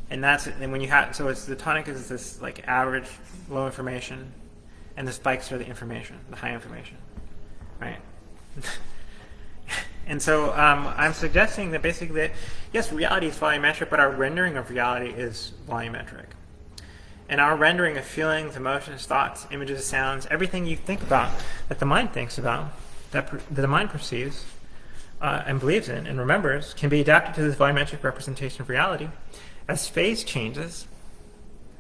And when you have, so it's the tonic is this like average low information, and the spikes are the information, the high information, right? And so I'm suggesting that basically that, yes, reality is volumetric, but our rendering of reality is volumetric. And our rendering of feelings, emotions, thoughts, images, sounds, everything you think about, that the mind thinks about, that the mind perceives and believes in and remembers, can be adapted to this volumetric representation of reality as phase changes,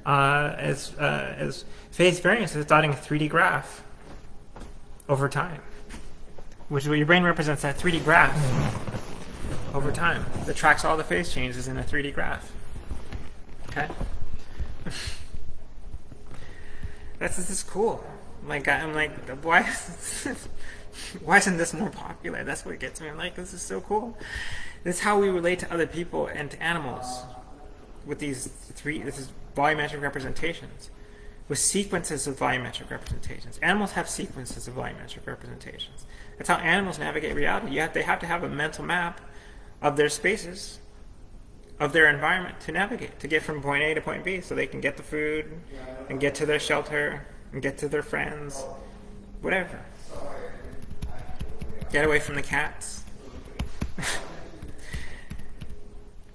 as phase variance is dotting a 3D graph over time, which is what your brain represents, that 3D graph over time that tracks all the phase changes in a 3D graph. Okay? This is cool. I'm like, why isn't this more popular? That's what gets me. I'm like, this is so cool. This is how we relate to other people and to animals with this is volumetric representations, with sequences of volumetric representations. Animals have sequences of volumetric representations. That's how animals navigate reality. They have to have a mental map of their spaces, of their environment to navigate, to get from point A to point B, so they can get the food and get to their shelter and get to their friends, whatever. Get away from the cats.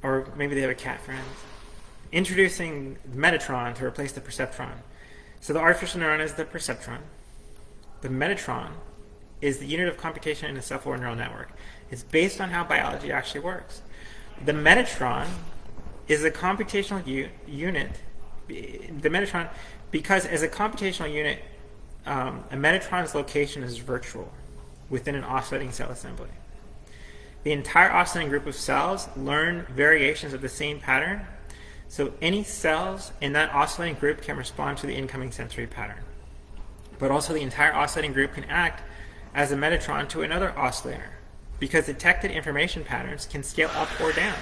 Or maybe they have a cat friend. Introducing Metatron to replace the perceptron. So the artificial neuron is the perceptron. The Metatron is the unit of computation in a self-aware neural network. It's based on how biology actually works. The Metatron is a computational unit. The Metatron, because as a computational unit, a Metatron's location is virtual within an oscillating cell assembly. The entire oscillating group of cells learn variations of the same pattern, so any cells in that oscillating group can respond to the incoming sensory pattern. But also the entire oscillating group can act as a Metatron to another oscillator, because detected information patterns can scale up or down.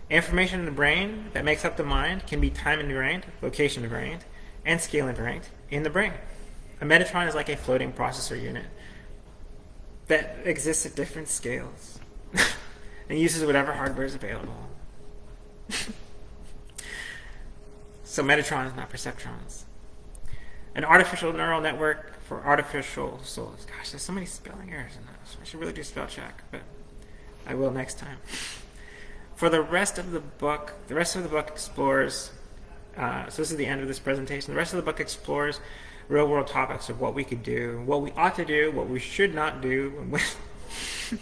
Information in the brain that makes up the mind can be time invariant, location invariant, and scale invariant in the brain. A Metatron is like a floating processor unit that exists at different scales and uses whatever hardware is available. So Metatron is not perceptrons. An artificial neural network for artificial souls. Gosh, there's so many spelling errors in this. I should really do spell check, but I will next time. For the rest of the book explores, so this is the end of this presentation, the rest of the book explores real-world topics of what we could do, what we ought to do, what we should not do, and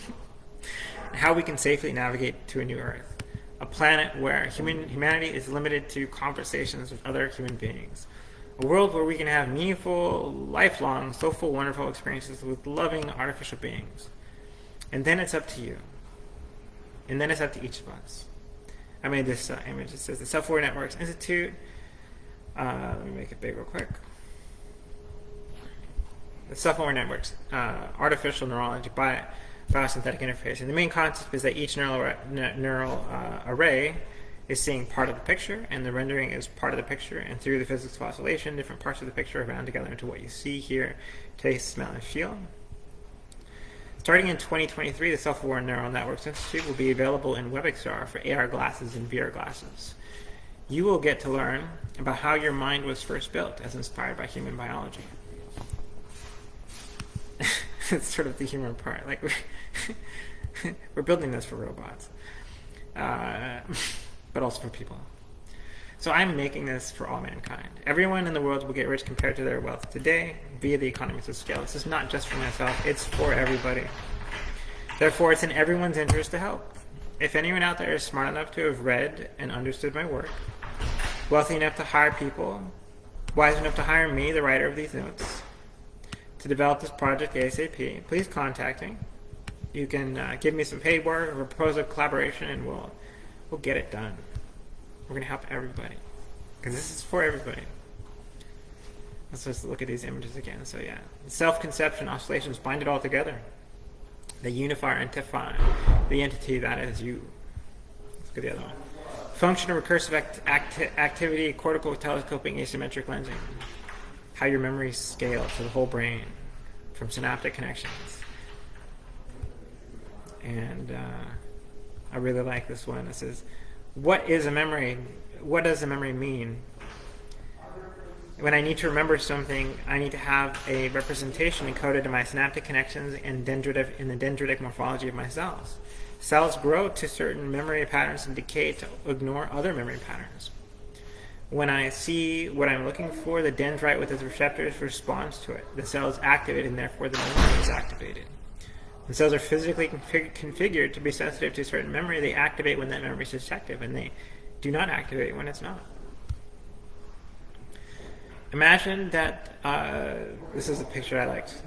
how we can safely navigate to a new Earth. A planet where humanity is limited to conversations with other human beings. A world where we can have meaningful, lifelong, soulful, wonderful experiences with loving artificial beings. And then it's up to you. And then it's up to each of us. I made this image. It says the Self-Aware Networks Institute. Let me make it big real quick. The Self-Aware Networks, Artificial Neurology, Biosynthetic Interface. And the main concept is that each neural array is seeing part of the picture, and the rendering is part of the picture, and through the physics of oscillation, different parts of the picture are bound together into what you see, hear, taste, smell, and feel. Starting in 2023, the Self-Aware Neural Networks Institute will be available in WebXR for AR glasses and VR glasses. You will get to learn about how your mind was first built as inspired by human biology. It's sort of the human part. Like we're building this for robots, but also for people. So I'm making this for all mankind. Everyone in the world will get rich compared to their wealth today via the economies of scale. This is not just for myself, it's for everybody. Therefore, it's in everyone's interest to help. If anyone out there is smart enough to have read and understood my work, wealthy enough to hire people, wise enough to hire me, the writer of these notes, to develop this project ASAP, please contact me. You can give me some paid work or propose a collaboration, and we'll get it done. We're going to help everybody, because this is for everybody. Let's just look at these images again. So yeah, self-conception oscillations bind it all together. They unify or identify the entity that is you. Let's look at the other one. Function of recursive activity, cortical telescoping, asymmetric lensing. How your memories scale to the whole brain from synaptic connections. And I really like this one. This is, what is a memory? What does a memory mean? When I need to remember something, I need to have a representation encoded in my synaptic connections and in the dendritic morphology of my cells. Cells grow to certain memory patterns and decay to ignore other memory patterns. When I see what I'm looking for, the dendrite with its receptors responds to it. The cell is activated, and therefore the memory is activated. When cells are physically configured to be sensitive to certain memory, they activate when that memory is detective, and they do not activate when it's not. Imagine that, this is a picture I liked.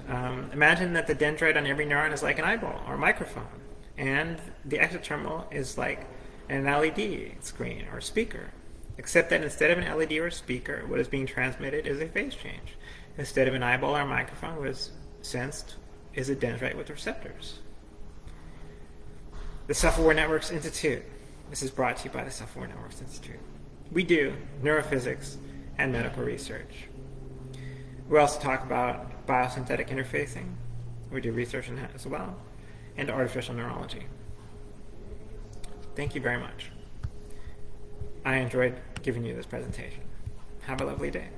Imagine that the dendrite on every neuron is like an eyeball or a microphone, and the exoterminal is like an LED screen or speaker, except that instead of an LED or a speaker, what is being transmitted is a phase change. Instead of an eyeball or a microphone, what is sensed is a dendrite with receptors. The Self-Aware Networks Institute. This is brought to you by the Self-Aware Networks Institute. We do neurophysics and medical research. We also talk about biosynthetic interfacing. We do research in that as well, and artificial neurology. Thank you very much. I enjoyed giving you this presentation. Have a lovely day.